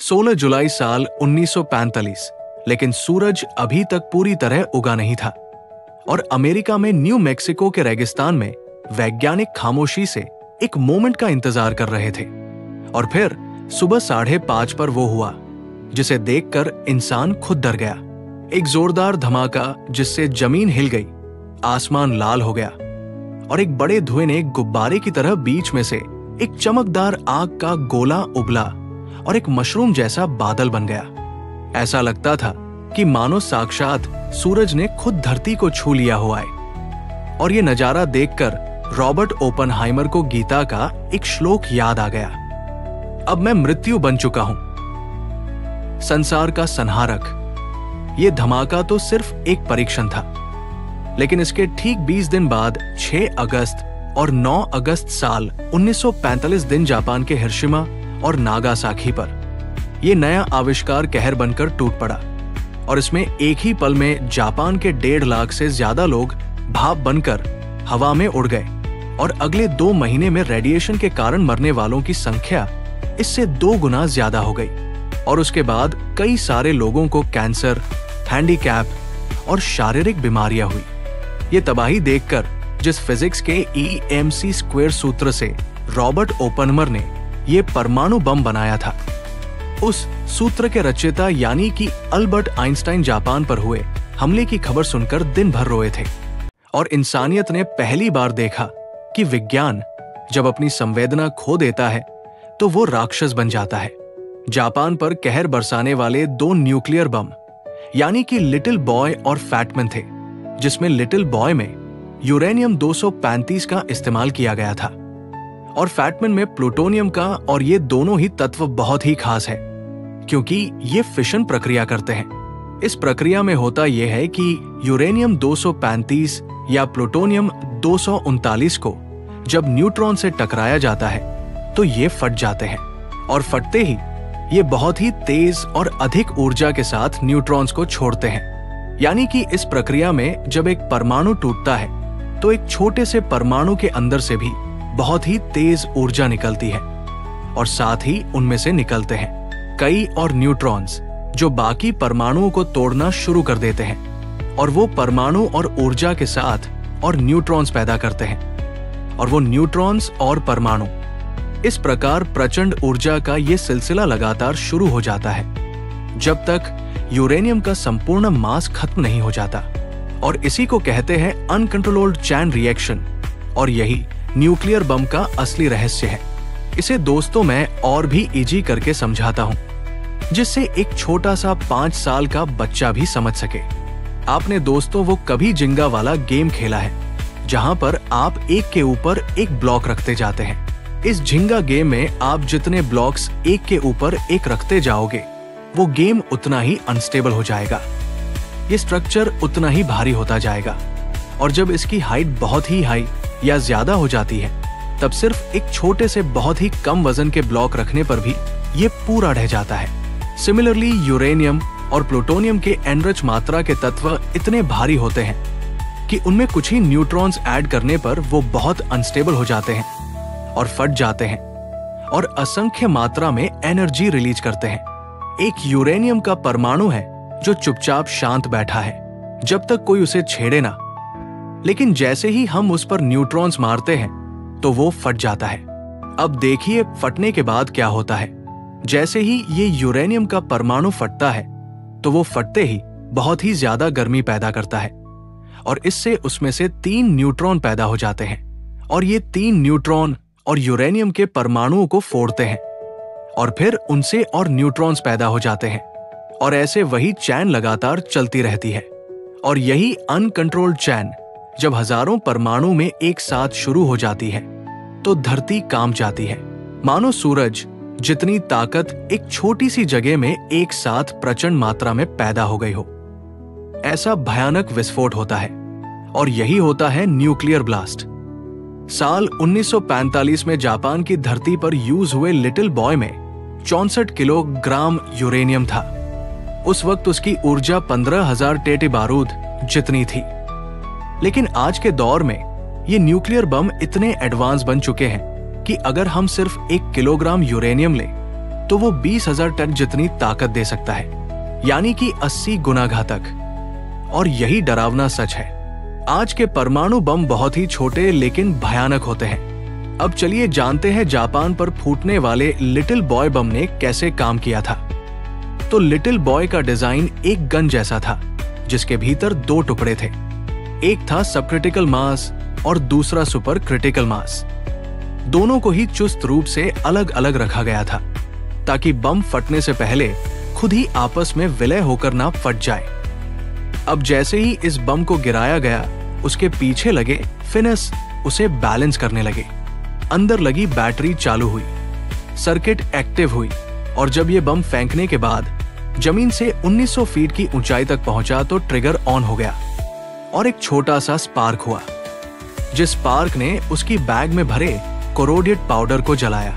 16 जुलाई साल 1945, लेकिन सूरज अभी तक पूरी तरह उगा नहीं था और अमेरिका में न्यू मैक्सिको के रेगिस्तान में वैज्ञानिक खामोशी से एक मोमेंट का इंतजार कर रहे थे। और फिर सुबह 5:30 पर वो हुआ जिसे देखकर इंसान खुद डर गया। एक जोरदार धमाका जिससे जमीन हिल गई, आसमान लाल हो गया और एक बड़े धुएं ने गुब्बारे की तरह बीच में से एक चमकदार आग का गोला उबला और एक मशरूम जैसा बादल बन गया। ऐसा लगता था कि मानो साक्षात सूरज ने खुद धरती को छू लिया हुआ है। और ये नजारा देखकर रॉबर्ट ओपनहाइमर को गीता का एक श्लोक याद आ गया, अब मैं मृत्यु बन चुका हूं, संसार का संहारक। ये धमाका तो सिर्फ एक परीक्षण था, लेकिन इसके ठीक 20 दिन बाद 6 अगस्त और 9 अगस्त साल 1945 दिन जापान के हिरोशिमा और नागासाकी पर यह नया आविष्कार कहर बनकर टूट पड़ा और इसमें एक ही पल में जापान के 1.5 लाख से ज्यादा लोग भाप बनकर हवा में उड़ गए और अगले 2 महीने में रेडिएशन के कारण मरने वालों की संख्या इससे 2 गुना ज्यादा हो गई। और उसके बाद कई सारे लोगों को कैंसर, हैंडीकैप और शारीरिक बीमारियां हुई। ये तबाही देखकर जिस फिजिक्स के EMC² सूत्र से रॉबर्ट ओपनहाइमर ने ये परमाणु बम बनाया था, उस सूत्र के रचयिता यानी कि अल्बर्ट आइंस्टाइन जापान पर हुए हमले की खबर सुनकर दिन भर रोए थे। और इंसानियत ने पहली बार देखा कि विज्ञान जब अपनी संवेदना खो देता है तो वो राक्षस बन जाता है। जापान पर कहर बरसाने वाले 2 न्यूक्लियर बम यानी कि लिटिल बॉय और फैटमैन थे, जिसमें लिटिल बॉय में यूरेनियम 235 का इस्तेमाल किया गया था और फैटमैन में प्लूटोनियम का। और ये दोनों ही तत्व बहुत ही खास है क्योंकि ये फिशन प्रक्रिया करते हैं। इस प्रक्रिया में होता यह है कि यूरेनियम 235 या प्लूटोनियम 239 को जब न्यूट्रॉन से टकराया जाता है तो ये फट जाते हैं और फटते ही ये बहुत ही तेज और अधिक ऊर्जा के साथ न्यूट्रॉन्स को छोड़ते हैं। यानी कि इस प्रक्रिया में जब एक परमाणु टूटता है तो एक छोटे से परमाणु के अंदर से भी बहुत ही तेज ऊर्जा निकलती है और साथ ही उनमें से निकलते हैं कई और न्यूट्रॉन्स जो बाकी परमाणुओं को तोड़ना शुरू कर देते हैं और वो परमाणु और ऊर्जा के साथ और न्यूट्रॉन्स पैदा करते हैं और वो न्यूट्रॉन्स और परमाणु, इस प्रकार प्रचंड ऊर्जा का ये सिलसिला लगातार शुरू हो जाता है जब तक यूरेनियम का संपूर्ण मास खत्म नहीं हो जाता। और इसी को कहते हैं अनकंट्रोल्ड चैन रिएक्शन और यही न्यूक्लियर बम का असली रहस्य है। इसे दोस्तों मैं और भी इजी करके समझाता हूं जिससे एक छोटा सा 5 साल का बच्चा भी समझ सके। आपने दोस्तों वो कभी जिंगा वाला गेम खेला है जहां पर आप एक के ऊपर एक ब्लॉक रखते जाते हैं। इस झिंगा गेम में आप जितने ब्लॉक्स एक के ऊपर एक रखते जाओगे वो गेम उतना ही अनस्टेबल हो जाएगा, ये स्ट्रक्चर उतना ही भारी होता जाएगा और जब इसकी हाइट बहुत ही हाई या ज्यादा हो जाती है तब सिर्फ एक छोटे से बहुत ही कम वजन के ब्लॉक रखने पर भी ये पूरा ढह जाता है। सिमिलरली यूरेनियम और प्लूटोनियम के एनरिच मात्रा के तत्व इतने भारी होते हैं कि उनमें कुछ ही न्यूट्रॉन्स ऐड करने पर वो बहुत अनस्टेबल हो जाते हैं और फट जाते हैं और असंख्य मात्रा में एनर्जी रिलीज करते हैं। एक यूरेनियम का परमाणु है जो चुपचाप शांत बैठा है जब तक कोई उसे छेड़े ना, लेकिन जैसे ही हम उस पर न्यूट्रॉन्स मारते हैं तो वो फट जाता है। अब देखिए फटने के बाद क्या होता है। जैसे ही ये यूरेनियम का परमाणु फटता है तो वो फटते ही बहुत ही ज्यादा गर्मी पैदा करता है और इससे उसमें से 3 न्यूट्रॉन पैदा हो जाते हैं और ये 3 न्यूट्रॉन और यूरेनियम के परमाणुओं को फोड़ते हैं और फिर उनसे और न्यूट्रॉन्स पैदा हो जाते हैं और ऐसे वही चैन लगातार चलती रहती है। और यही अनकंट्रोल्ड चैन जब हजारों परमाणु में एक साथ शुरू हो जाती है तो धरती कांप जाती है, मानो सूरज जितनी ताकत एक छोटी सी जगह में एक साथ प्रचंड मात्रा में पैदा हो गई हो। ऐसा भयानक विस्फोट होता है और यही होता है न्यूक्लियर ब्लास्ट। साल 1945 में जापान की धरती पर यूज हुए लिटिल बॉय में 64 किलोग्राम यूरेनियम था। उस वक्त उसकी ऊर्जा 15,000 टेटे बारूद जितनी थी। लेकिन आज के दौर में ये न्यूक्लियर बम इतने एडवांस बन चुके हैं कि अगर हम सिर्फ 1 किलोग्राम यूरेनियम लें तो वो 20,000 टन जितनी ताकत दे सकता है, यानी कि 80 गुना घातक। और यही डरावना सच है। आज के परमाणु बम बहुत ही छोटे लेकिन भयानक होते हैं। अब चलिए जानते हैं जापान पर फूटने वाले लिटिल बॉय बम ने कैसे काम किया था। तो लिटिल बॉय का डिजाइन एक गन जैसा था, जिसके भीतर 2 टुकड़े थे। एक था सब क्रिटिकल मास और दूसरा सुपर क्रिटिकल मास। दोनों को ही चुस्त रूप से अलग अलग रखा गया था, ताकि बम फटने से पहले खुद ही आपस में विलय होकर ना फट जाए। अब जैसे ही इस बम को गिराया गया, उसके पीछे लगे फिनस उसे बैलेंस करने लगे। अंदर लगी बैटरी चालू हुई, सर्किट एक्टिव हुई, और जब ये बम फेंकने के बाद जमीन से 1900 फीट की ऊंचाई तक पहुंचा तो ट्रिगर ऑन हो गया और एक छोटा सा स्पार्क हुआ, जिस स्पार्क ने उसकी बैग में भरे कोरोडेड पाउडर को जलाया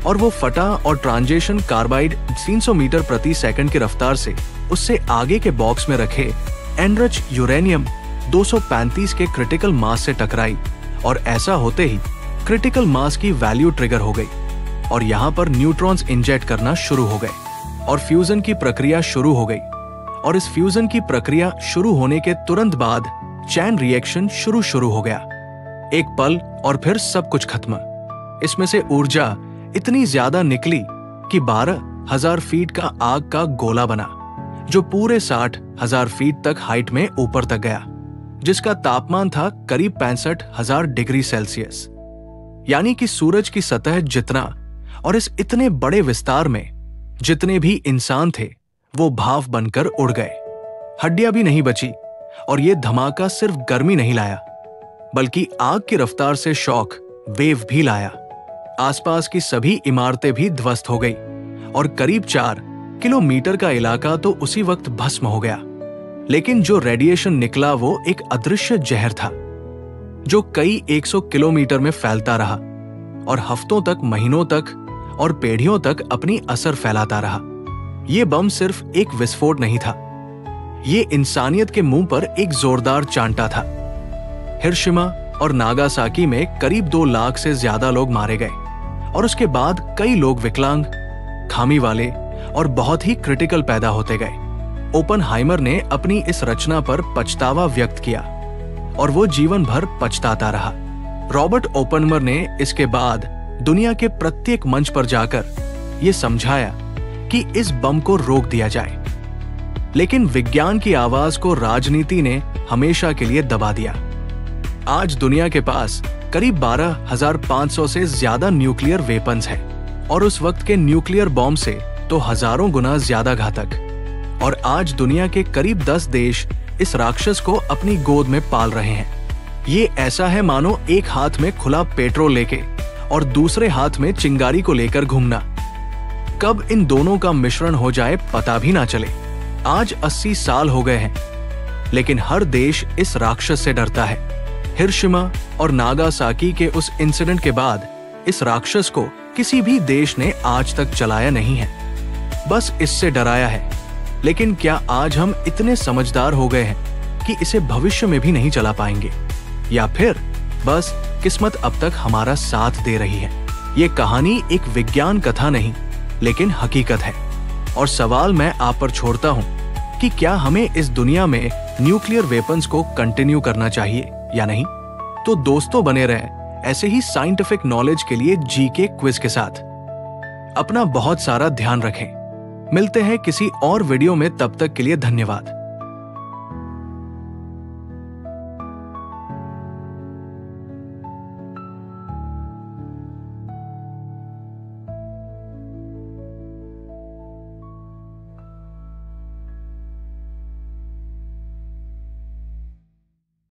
और वो फटा और ट्रांजिशन कार्बाइड 300 मीटर प्रति सेकंड की रफ्तार से उससे आगे के बॉक्स में रखे एनरिच यूरेनियम 235 के क्रिटिकल मास से टकराई। और ऐसा होते ही क्रिटिकल मास की वैल्यू ट्रिगर हो गई और यहाँ पर न्यूट्रॉन्स इंजेक्ट करना शुरू हो गए और फ्यूजन की प्रक्रिया शुरू हो गई। और इस फ्यूजन की प्रक्रिया शुरू होने के तुरंत बाद चैन रिएक्शन शुरू हो गया। एक पल और फिर सब कुछ खत्म। इसमें से ऊर्जा इतनी ज्यादा निकली कि 12,000 फीट का आग का गोला बना, जो पूरे 60,000 फीट तक हाइट में ऊपर तक गया, जिसका तापमान था करीब 65,000 डिग्री सेल्सियस, यानी कि सूरज की सतह जितना। और इस इतने बड़े विस्तार में जितने भी इंसान थे वो भाप बनकर उड़ गए, हड्डियां भी नहीं बची। और ये धमाका सिर्फ गर्मी नहीं लाया, बल्कि आग की रफ्तार से शॉक वेव भी लाया। आसपास की सभी इमारतें भी ध्वस्त हो गई और करीब 4 किलोमीटर का इलाका तो उसी वक्त भस्म हो गया। लेकिन जो रेडिएशन निकला वो एक अदृश्य जहर था, जो कई 100 किलोमीटर में फैलता रहा और हफ्तों तक, महीनों तक और पीढ़ियों तक अपनी असर फैलाता रहा। ये बम सिर्फ एक विस्फोट नहीं था, ये इंसानियत के मुंह पर एक जोरदार चांटा था। हिरोशिमा और नागासाकी में करीब 2 लाख से ज्यादा लोग मारे गए और उसके बाद कई लोग विकलांग, खामी वाले और बहुत ही क्रिटिकल पैदा होते गए। ओपनहाइमर ने अपनी इस रचना पर पछतावा व्यक्त किया और वो जीवन भर पछताता रहा। रॉबर्ट ओपनहाइमर ने इसके बाद दुनिया के प्रत्येक मंच पर जाकर ये समझाया कि इस बम को रोक दिया जाए, लेकिन विज्ञान की आवाज को राजनीति ने हमेशा के लिए दबा दिया। आज दुनिया के पास करीब 12,500 से ज्यादा न्यूक्लियर वेपन्स हैं और उस वक्त के न्यूक्लियर बॉम्ब से तो हजारों गुना ज्यादा घातक। और आज दुनिया के करीब 10 देश इस राक्षस को अपनी गोद में पाल रहे हैं। ये ऐसा है मानो एक हाथ में खुला पेट्रोल लेके और दूसरे हाथ में चिंगारी को लेकर घूमना। कब इन दोनों का मिश्रण हो जाए पता भी ना चले। आज 80 साल हो गए हैं, लेकिन हर देश इस राक्षस से डरता है। हिरोशिमा और नागासाकी के उस इंसिडेंट के बाद इस राक्षस को किसी भी देश ने आज तक चलाया नहीं है, बस इससे डराया है। लेकिन क्या आज हम इतने समझदार हो गए हैं कि इसे भविष्य में भी नहीं चला पाएंगे, या फिर बस किस्मत अब तक हमारा साथ दे रही है? ये कहानी एक विज्ञान कथा नहीं, लेकिन हकीकत है। और सवाल मैं आप पर छोड़ता हूं कि क्या हमें इस दुनिया में न्यूक्लियर वेपन्स को कंटिन्यू करना चाहिए या नहीं? तो दोस्तों बने रहें ऐसे ही साइंटिफिक नॉलेज के लिए जीके क्विज के साथ। अपना बहुत सारा ध्यान रखें। मिलते हैं किसी और वीडियो में, तब तक के लिए धन्यवाद।